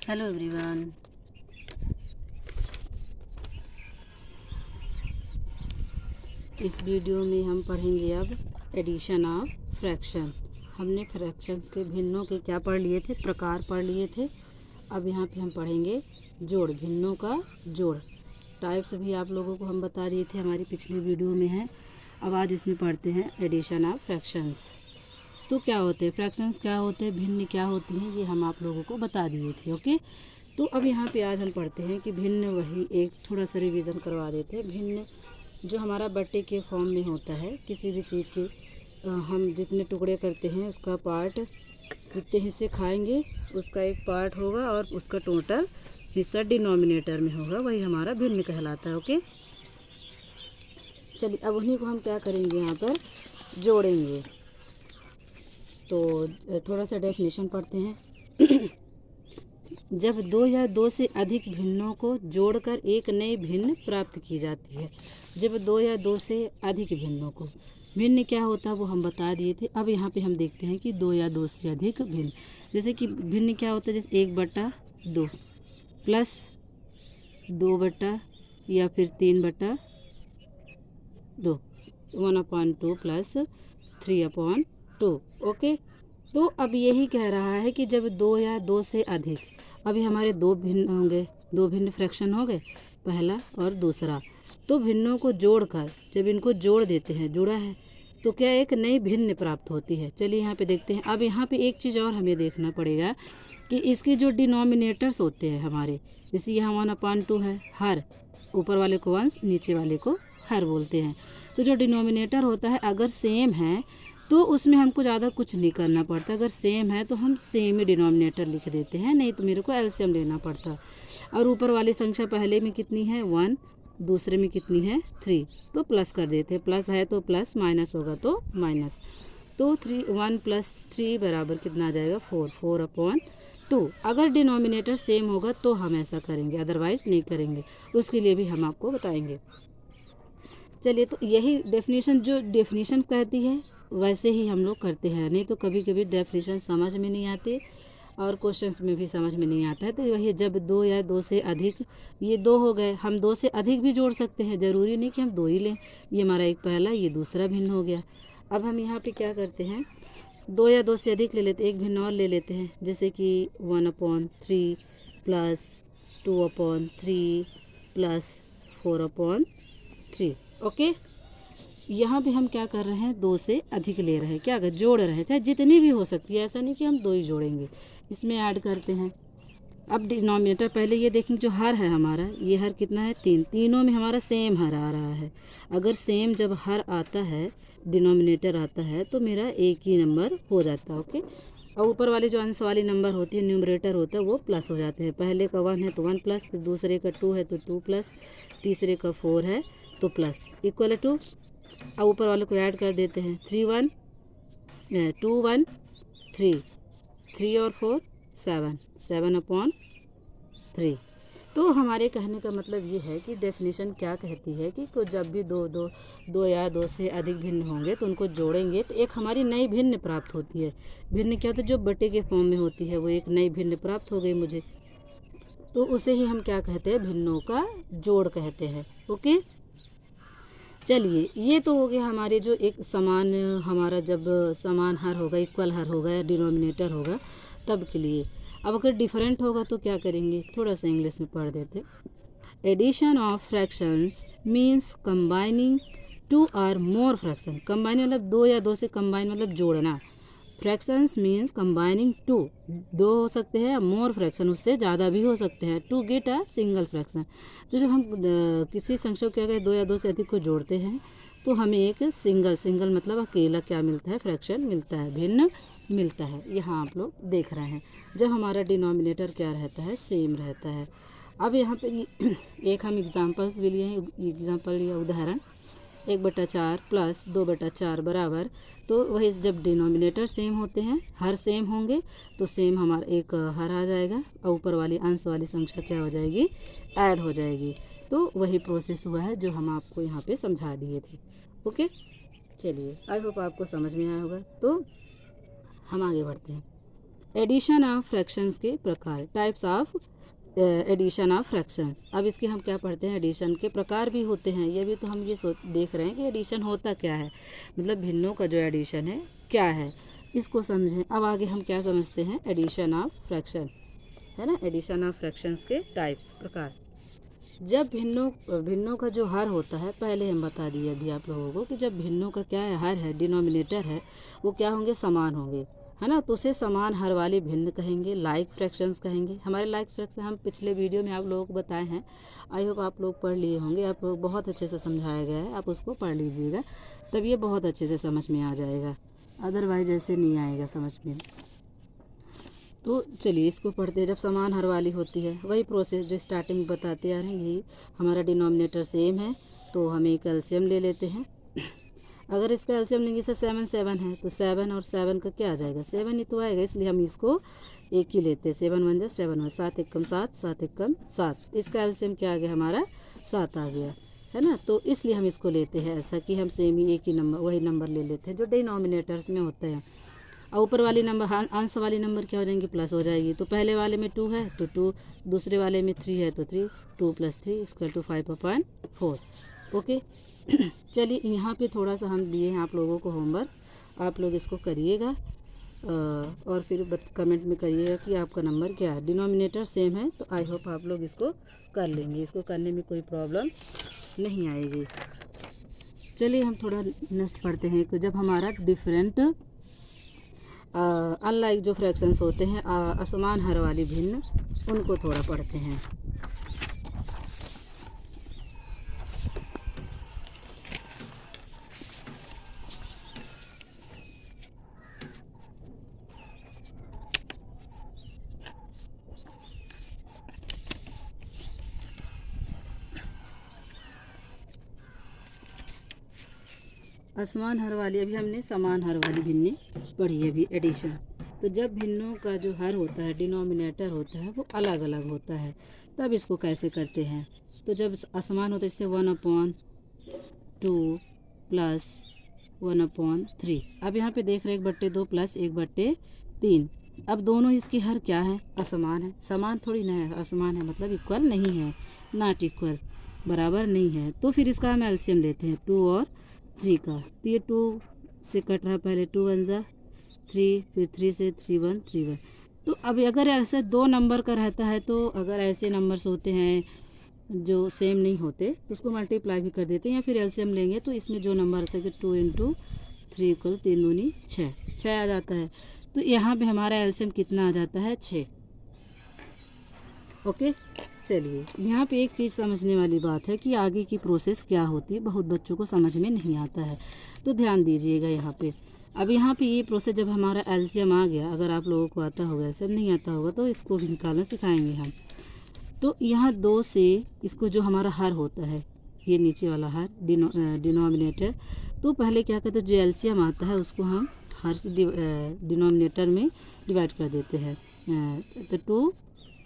Hello everyone. इस video में हम पढ़ेंगे अब एडिशन ऑफ फ्रैक्शन। हमने फ्रैक्शंस के भिन्नों के क्या पढ़ लिए थे, प्रकार पढ़ लिए थे। अब यहाँ पे हम पढ़ेंगे जोड़, भिन्नों का जोड़। टाइप्स भी आप लोगों को हम बता दिए थे, हमारी पिछली वीडियो में है। अब आज इसमें पढ़ते हैं एडिशन ऑफ फ्रैक्शंस। तो क्या होते हैं फ्रैक्शंस, क्या होते हैं, भिन्न क्या होती हैं, ये हम आप लोगों को बता दिए थे। ओके, तो अब यहाँ पे आज हम पढ़ते हैं कि भिन्न, वही एक थोड़ा सा रिवीजन करवा देते हैं। भिन्न जो हमारा बट्टे के फॉर्म में होता है, किसी भी चीज़ के हम जितने टुकड़े करते हैं उसका पार्ट, जितने हिस्से खाएंगे उसका एक पार्ट होगा और उसका टोटल हिस्सा डिनोमिनेटर में होगा, वही हमारा भिन्न कहलाता है। ओके, चलिए अब उन्हीं को हम क्या करेंगे, यहाँ पर जोड़ेंगे। तो थोड़ा सा डेफिनेशन पढ़ते हैं। जब दो या दो से अधिक भिन्नों को जोड़कर एक नई भिन्न प्राप्त की जाती है। जब दो या दो से अधिक भिन्नों को, भिन्न क्या होता है वो हम बता दिए थे। अब यहाँ पे हम देखते हैं कि दो या दो से अधिक भिन्न, जैसे कि भिन्न क्या होता है, जैसे 1/2 प्लस 2 या फिर 3/2, 1/2 प्लस 3/2। ओके, तो अब यही कह रहा है कि जब दो या दो से अधिक, अभी हमारे दो भिन्न होंगे, दो भिन्न फ्रैक्शन हो गए, पहला और दूसरा। तो भिन्नों को जोड़कर जब इनको जोड़ देते हैं, जुड़ा है, तो क्या एक नई भिन्न प्राप्त होती है। चलिए यहाँ पे देखते हैं। अब यहाँ पे एक चीज़ और हमें देखना पड़ेगा कि इसके जो डिनोमिनेटर्स होते हैं हमारे, जैसे यहाँ 1/2 है, हर, ऊपर वाले को अंश, नीचे वाले को हर बोलते हैं। तो जो डिनोमिनेटर होता है अगर सेम है तो उसमें हमको ज़्यादा कुछ नहीं करना पड़ता। अगर सेम है तो हम सेम ही डिनोमिनेटर लिख देते हैं, नहीं तो मेरे को एलसीएम लेना पड़ता। और ऊपर वाली संख्या पहले में कितनी है 1, दूसरे में कितनी है 3, तो प्लस कर देते हैं। प्लस है तो प्लस, माइनस होगा तो माइनस। तो 1 + 3 बराबर कितना आ जाएगा 4, 4/2। अगर डिनोमिनेटर सेम होगा तो हम ऐसा करेंगे, अदरवाइज़ नहीं करेंगे। उसके लिए भी हम आपको बताएंगे। चलिए, तो यही डेफिनेशन, जो डेफिनेशन कहती है वैसे ही हम लोग करते हैं, नहीं तो कभी कभी डेफिनेशन समझ में नहीं आते और क्वेश्चंस में भी समझ में नहीं आता है। तो वही, जब दो या दो से अधिक, ये दो हो गए, हम दो से अधिक भी जोड़ सकते हैं, ज़रूरी नहीं कि हम दो ही लें। ये हमारा एक पहला, ये दूसरा भिन्न हो गया। अब हम यहाँ पे क्या करते हैं, दो या दो से अधिक ले लेते हैं, एक भिन्न और ले लेते हैं, जैसे कि 1/3 प्लस 2/3 प्लस 4/3। ओके, यहाँ पे हम क्या कर रहे हैं, दो से अधिक ले रहे हैं, क्या कर जोड़ रहे हैं, चाहे जितनी भी हो सकती है, ऐसा नहीं कि हम दो ही जोड़ेंगे। इसमें ऐड करते हैं। अब डिनोमिनेटर पहले ये देखेंगे, जो हर है हमारा, ये हर कितना है 3, तीनों में हमारा सेम हर आ रहा है। अगर सेम जब हर आता है, डिनोमिनेटर आता है, तो मेरा एक ही नंबर हो जाता है। ओके, और ऊपर वाली जो अंश वाली नंबर होती है, न्यूमरेटर होता है, वो प्लस हो जाते हैं। पहले का 1 है तो 1 प्लस, फिर दूसरे का 2 है तो 2 प्लस, तीसरे का 4 है तो प्लस, इक्वल टू, अब ऊपर वाले को ऐड कर देते हैं। 2 1 3, 3 और 4 7, 7/3। तो हमारे कहने का मतलब ये है कि डेफिनेशन क्या कहती है कि जब भी दो या दो से अधिक भिन्न होंगे तो उनको जोड़ेंगे तो एक हमारी नई भिन्न प्राप्त होती है। भिन्न क्या होता है, जो बटे के फॉर्म में होती है, वो एक नई भिन्न प्राप्त हो गई मुझे, तो उसे ही हम क्या कहते हैं, भिन्नों का जोड़ कहते हैं। ओके, चलिए, ये तो हो गया हमारे जो एक समान, हमारा जब समान हर होगा, इक्वल हर होगा या डिनोमिनेटर होगा तब के लिए। अब अगर डिफरेंट होगा तो क्या करेंगे, थोड़ा सा इंग्लिश में पढ़ देते। Addition of fractions means combining 2 और मोर फ्रैक्शन। कंबाइन मतलब दो या दो से, कंबाइन मतलब जोड़ना। फ्रैक्शंस मीन्स कंबाइनिंग 2, दो हो सकते हैं, मोर फ्रैक्शन उससे ज़्यादा भी हो सकते हैं, to get a single fraction. तो जब हम किसी संख्या को क्या कहें, दो या दो से अधिक को जोड़ते हैं तो हमें एक सिंगल मतलब अकेला क्या मिलता है, फ्रैक्शन मिलता है, भिन्न मिलता है। यहाँ आप लोग देख रहे हैं, जब हमारा डिनोमिनेटर क्या रहता है, सेम रहता है। अब यहाँ पे एक हम एग्जाम्पल्स भी लिए हैं, एग्जाम्पल या उदाहरण, 1/4 प्लस 2/4 बराबर, तो वही जब डिनोमिनेटर सेम होते हैं, हर सेम होंगे, तो सेम हमारा एक हर आ जाएगा और ऊपर वाली अंश वाली संख्या क्या हो जाएगी, ऐड हो जाएगी। तो वही प्रोसेस हुआ है जो हम आपको यहाँ पे समझा दिए थे। ओके, चलिए, आई होप आपको समझ में आया होगा। तो हम आगे बढ़ते हैं। एडिशन ऑफ फ्रैक्शंस के प्रकार, types of addition of fractions. अब इसके हम क्या पढ़ते हैं, एडिशन के प्रकार भी होते हैं। ये भी तो हम ये देख रहे हैं कि एडिशन होता क्या है, मतलब भिन्नों का जो एडिशन है क्या है, इसको समझें। अब आगे हम क्या समझते हैं, एडिशन ऑफ फ्रैक्शन, है ना, एडिशन ऑफ फ्रैक्शंस के टाइप्स, प्रकार। जब भिन्नों का जो हर होता है, पहले हम बता दिए अभी आप लोगों को कि जब भिन्नों का क्या है, हर है, डिनोमिनेटर है, वो क्या होंगे, समान होंगे, है ना, तो उसे समान हर वाले भिन्न कहेंगे, लाइक फ्रैक्शंस कहेंगे। हमारे लाइक फ्रैक्शन हम पिछले वीडियो में आप लोगों को बताए हैं, आई होप आप लोग पढ़ लिए होंगे, आप लोग बहुत अच्छे से समझाया गया है, आप उसको पढ़ लीजिएगा, तब ये बहुत अच्छे से समझ में आ जाएगा, अदरवाइज ऐसे नहीं आएगा समझ में। तो चलिए इसको पढ़ते हैं। जब समान हर वाली होती है, वही प्रोसेस जो स्टार्टिंग में बताते आ रहे हैं, यही हमारा डिनोमिनेटर सेम है, तो हम एक एलसीएम ले लेते हैं। अगर इसका एलसीएम लेंगे, जैसे 7 7 है, तो 7 और 7 का क्या आ जाएगा, 7 ही तो आएगा, इसलिए हम इसको एक ही लेते हैं। 7 1 7 1, 7 1 7, 7 1 7, इसका एलसीएम क्या आ गया हमारा, 7 आ गया, है ना, तो इसलिए हम इसको लेते हैं ऐसा कि हम सेम ही एक ही नंबर, वही नंबर ले लेते हैं जो डिनोमिनेटर्स में होते हैं। और ऊपर वाली नंबर, अंश वाली नंबर क्या हो जाएंगी, प्लस हो जाएगी। तो पहले वाले में 2 है तो 2, दूसरे वाले में 3 है तो 3, 2 + 3 = 5/4। ओके। चलिए यहाँ पे थोड़ा सा हम दिए हैं आप लोगों को होमवर्क, आप लोग इसको करिएगा और फिर कमेंट में करिएगा कि आपका नंबर क्या है। डिनोमिनेटर सेम है, तो आई होप आप लोग इसको कर लेंगे, इसको करने में कोई प्रॉब्लम नहीं आएगी। चलिए हम थोड़ा नेक्स्ट पढ़ते हैं कि जब हमारा डिफरेंट अनलाइक जो फ्रैक्शंस होते हैं, असमान हर वाली भिन्न, उनको थोड़ा पढ़ते हैं। असमान हर वाली, अभी हमने समान हर वाली भिन्नी पढ़ी है अभी, एडिशन। तो जब भिन्नों का जो हर होता है, डिनोमिनेटर होता है, वो अलग अलग होता है, तब इसको कैसे करते हैं। तो जब असमान होता है, जैसे 1/2 + 1/3। अब यहाँ पे देख रहे 1/2 + 1/3। अब दोनों इसकी हर क्या है, असमान है, समान थोड़ी ना है, असमान है, मतलब इक्वल नहीं है, नॉट इक्वल, बराबर नहीं है। तो फिर इसका हम एलसीएम लेते हैं 2 और 3 का। तो ये 2 से कट रहा, पहले 2 1 = 3, फिर 3 से 3 1 3 1। तो अब अगर ऐसे 2 नंबर का रहता है, तो अगर ऐसे नंबर्स होते हैं जो सेम नहीं होते, तो उसको मल्टीप्लाई भी कर देते हैं, या फिर एलसीएम लेंगे तो इसमें जो नंबर आ सके 2 × 3 = 3 दूनी 6 आ जाता है। तो यहाँ पे हमारा एलसीएम कितना आ जाता है, 6। ओके। चलिए यहाँ पे एक चीज़ समझने वाली बात है कि आगे की प्रोसेस क्या होती है, बहुत बच्चों को समझ में नहीं आता है, तो ध्यान दीजिएगा यहाँ पे। अब यहाँ पे ये प्रोसेस जब हमारा एलसीएम आ गया, अगर आप लोगों को आता होगा, एलसीएम नहीं आता होगा तो इसको भी निकालना सिखाएंगे हम। तो यहाँ 2 से इसको जो हमारा हर होता है, ये नीचे वाला हर डिनोमिनेटर, तो पहले क्या करते हैं, जो एलसीएम आता है उसको हम हर से डिनोमिनेटर में डिवाइड कर देते हैं। तो 2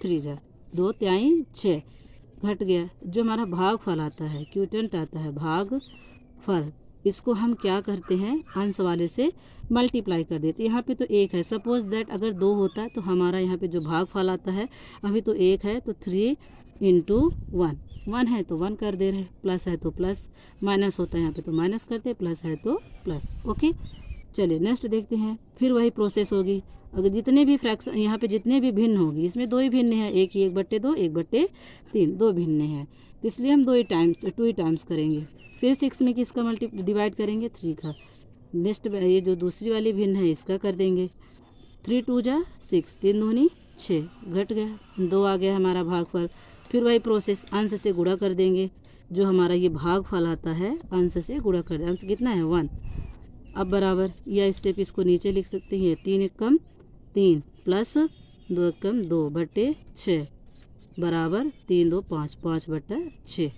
3 जा 2 3 6 घट गया। जो हमारा भागफल आता है, क्यूटेंट आता है भागफल, इसको हम क्या करते हैं, अंश वाले से मल्टीप्लाई कर देते हैं। यहाँ पे तो 1 है, सपोज दैट अगर 2 होता है तो हमारा यहाँ पे जो भागफल आता है, अभी तो 1 है तो 3 × 1, 1 है तो 1 कर दे रहे, प्लस है तो प्लस, माइनस होता है यहाँ पे तो माइनस करते, प्लस है तो प्लस। ओके। चलिए नेक्स्ट देखते हैं, फिर वही प्रोसेस होगी। अगर जितने भी फ्रैक्शन यहाँ पे जितने भी भिन्न होगी, इसमें 2 ही भिन्न है, एक ही 1/2 1/3, 2 भिन्न है, तो इसलिए हम 2 ही टाइम्स करेंगे। फिर 6 में किसका डिवाइड करेंगे, 3 का। नेक्स्ट ये जो दूसरी वाली भिन्न है, इसका कर देंगे, 3 2 = 6, 3 दूनी 6 घट गया, 2 आ गया हमारा भागफल। फिर वही प्रोसेस, अंश से गुणा कर देंगे, जो हमारा ये भागफल आता है अंश से गुणा कर दें, अंश कितना है 1। अब बराबर या स्टेप इसको नीचे लिख सकते हैं, 3 × 3 + 2 × 2/6 बराबर 3 2 5 5/6।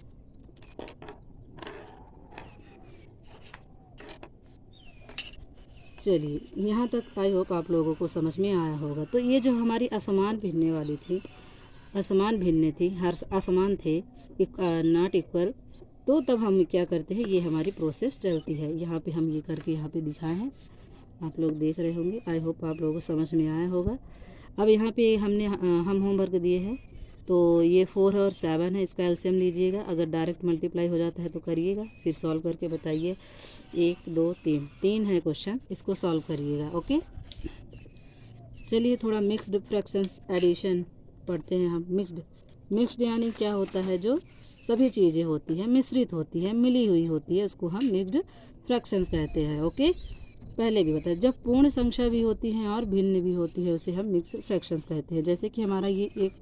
चलिए यहाँ तक आई होप आप लोगों को समझ में आया होगा। तो ये जो हमारी असमान भिन्ने वाली थी, असमान भिन्ने थी, हर असमान थे, नॉट इक्वल, तो तब हम क्या करते हैं, ये हमारी प्रोसेस चलती है। यहाँ पे हम ये करके यहाँ पे दिखाए हैं, आप लोग देख रहे होंगे। आई होप आप लोगों को समझ में आया होगा। अब यहाँ पे हम होमवर्क दिए हैं, तो ये 4 और 7 है, इसका एलसीएम लीजिएगा। अगर डायरेक्ट मल्टीप्लाई हो जाता है तो करिएगा, फिर सॉल्व करके बताइए। 1 2 3 है क्वेश्चन, इसको सॉल्व करिएगा। ओके, चलिए थोड़ा मिक्स्ड फ्रैक्शंस एडिशन पढ़ते हैं हम। मिक्स्ड यानी क्या होता है, जो सभी चीज़ें होती हैं, मिश्रित होती है, मिली हुई होती है, उसको हम मिक्स्ड फ्रैक्शंस कहते हैं। ओके, पहले भी बताया, जब पूर्ण संख्या भी होती हैं और भिन्न भी होती है उसे हम मिक्स्ड फ्रैक्शंस कहते हैं। जैसे कि हमारा ये एक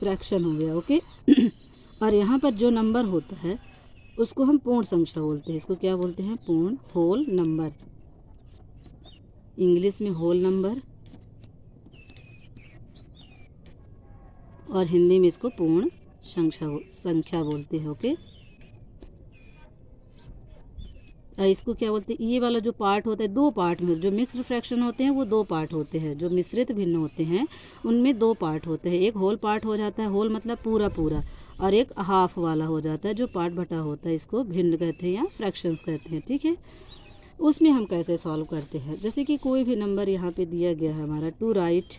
फ्रैक्शन हो गया। ओके और यहाँ पर जो नंबर होता है उसको हम पूर्ण संख्या बोलते हैं। इसको क्या बोलते हैं? पूर्ण, होल नंबर, इंग्लिश में होल नंबर, और हिंदी में इसको पूर्ण संख्या बोलते हैं। ओके, इसको क्या बोलते हैं? ये वाला जो पार्ट होता है, दो पार्ट में, जो मिक्स्ड फ्रैक्शन होते हैं वो दो पार्ट होते हैं। जो मिश्रित भिन्न होते हैं उनमें दो पार्ट होते हैं। एक होल पार्ट हो जाता है, होल मतलब पूरा पूरा, और एक हाफ वाला हो जाता है जो पार्ट बटा होता है, इसको भिन्न कहते हैं या फ्रैक्शंस कहते हैं। ठीक है, उसमें हम कैसे सॉल्व करते हैं? जैसे कि कोई भी नंबर यहाँ पे दिया गया है हमारा 2 राइट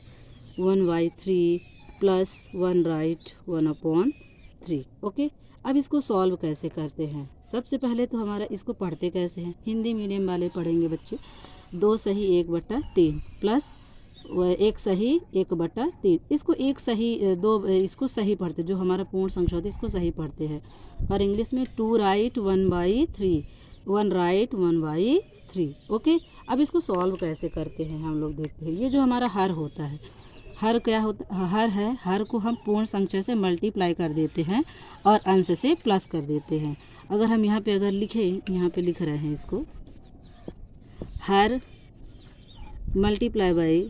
1/3 प्लस 1 राइट 1/3। ओके, अब इसको सॉल्व कैसे करते हैं? सबसे पहले तो हमारा इसको पढ़ते कैसे हैं? हिंदी मीडियम वाले पढ़ेंगे बच्चे। 2 सही 1/3 प्लस 1 सही 1/3। इसको एक सही दो, इसको सही पढ़ते, जो हमारा पूर्ण संख्या होती है इसको सही पढ़ते हैं। और इंग्लिश में 2 राइट 1/3, 1 राइट 1/3। ओके, अब इसको सॉल्व कैसे करते हैं हम लोग देखते हैं। ये जो हमारा हर होता है, हर क्या होता हर है, हर को हम पूर्ण संख्या से मल्टीप्लाई कर देते हैं और अंश से प्लस कर देते हैं। अगर हम यहाँ पे अगर लिखें, यहाँ पे लिख रहे हैं इसको, हर मल्टीप्लाई बाई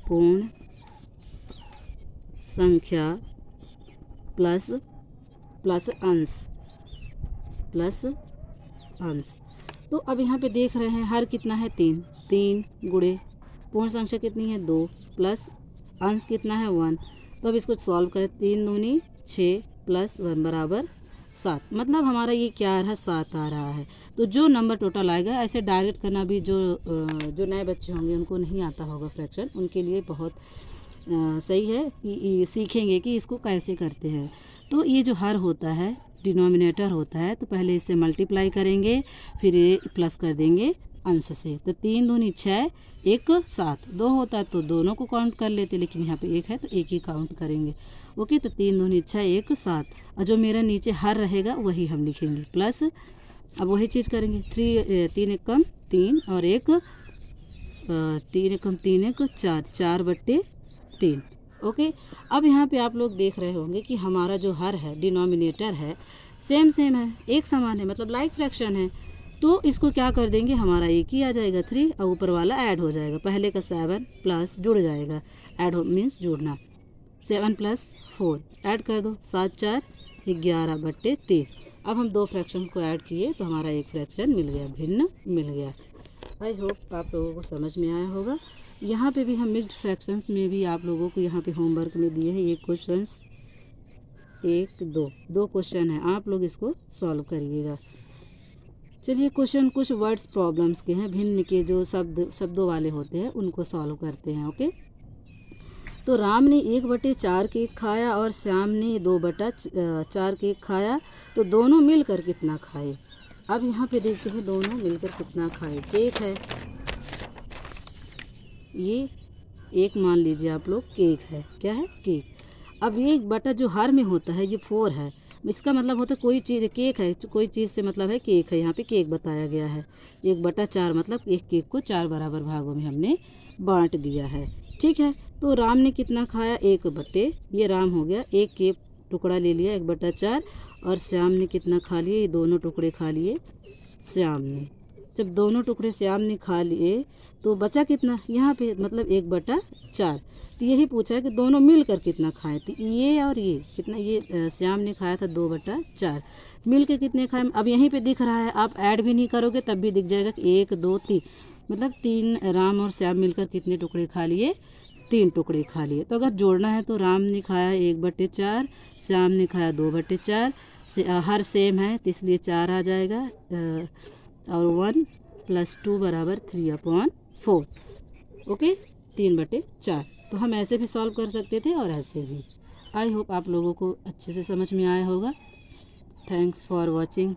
पूर्ण संख्या प्लस अंश। तो अब यहाँ पे देख रहे हैं हर कितना है? 3 गुणे पूर्ण संख्या कितनी है? 2 प्लस अंश कितना है? 1। तो अब इसको सॉल्व करें, 3 दूनी 6 प्लस 1 बराबर 7। मतलब हमारा ये क्या आ रहा है? 7 आ रहा है। तो जो नंबर टोटल आएगा, ऐसे डायरेक्ट करना भी जो नए बच्चे होंगे उनको नहीं आता होगा फ्रैक्शन, उनके लिए बहुत सही है कि सीखेंगे कि इसको कैसे करते हैं। तो ये जो हर होता है, डिनोमिनेटर होता है, तो पहले इससे मल्टीप्लाई करेंगे, फिर ये प्लस कर देंगे अंश से। तो 3 दूनी 6 1 7, 2 होता है तो दोनों को काउंट कर लेते, लेकिन यहाँ पे 1 है तो एक ही काउंट करेंगे। ओके, तो 3 दूनी 6 1 7, और जो मेरा नीचे हर रहेगा वही हम लिखेंगे प्लस। अब वही चीज़ करेंगे, 3 1 कम 3 और 3 कम 3 1 4, 4/3। ओके, अब यहाँ पे आप लोग देख रहे होंगे कि हमारा जो हर है, डिनोमिनेटर है, सेम है, एक समान है, मतलब लाइक फ्रैक्शन है। तो इसको क्या कर देंगे, हमारा एक ही आ जाएगा 3, और ऊपर वाला ऐड हो जाएगा। पहले का 7 प्लस जुड़ जाएगा, ऐड हो मीन्स जुड़ना, 7 + 4 ऐड कर दो, 7 4 11/3। अब हम दो फ्रैक्शंस को ऐड किए तो हमारा एक फ्रैक्शन मिल गया, भिन्न मिल गया। आई होप आप लोगों को समझ में आया होगा। यहाँ पे भी हम मिक्स्ड फ्रैक्शंस में भी आप लोगों को यहाँ पे होमवर्क में दिए हैं ये क्वेश्चंस, 1 2 क्वेश्चन है, आप लोग इसको सॉल्व करिएगा। चलिए, क्वेश्चन कुछ वर्ड्स प्रॉब्लम्स के हैं, भिन्न के जो शब्दों वाले होते हैं उनको सॉल्व करते हैं। ओके, तो राम ने 1/4 केक खाया और श्याम ने 2/4 केक खाया, तो दोनों मिलकर कितना खाए? अब यहाँ पे देखते हैं दोनों मिलकर कितना खाए। केक है, ये एक मान लीजिए आप लोग, केक है, क्या है? केक। अब ये बटा जो हर में होता है ये 4 है, इसका मतलब होता है कोई चीज़, केक है, कोई चीज़ से मतलब है केक है। यहाँ पे केक बताया गया है, 1/4 मतलब एक केक को 4 बराबर भागों में हमने बांट दिया है। ठीक है, तो राम ने कितना खाया? 1/, ये राम हो गया, एक केक टुकड़ा ले लिया 1/4, और श्याम ने कितना खा लिए? ये दोनों टुकड़े खा लिए श्याम ने। जब दोनों टुकड़े श्याम ने खा लिए तो बचा कितना यहाँ पे? मतलब 1/4। तो यही पूछा है कि दोनों मिलकर कितना खाए। तो ये और ये कितना, ये श्याम ने खाया था 2/4, मिलकर कितने खाए? अब यहीं पे दिख रहा है, आप ऐड भी नहीं करोगे तब भी दिख जाएगा कि 1 2 3, मतलब 3 राम और श्याम मिलकर कितने टुकड़े खा लिए? 3 टुकड़े खा लिए। तो अगर जोड़ना है तो राम ने खाया 1/4, श्याम ने खाया 2/4, हर सेम है तो इसलिए 4 आ जाएगा, और 1 + 2 बराबर 3/4। ओके, 3/4। तो हम ऐसे भी सॉल्व कर सकते थे और ऐसे भी। आई होप आप लोगों को अच्छे से समझ में आया होगा। Thanks for watching.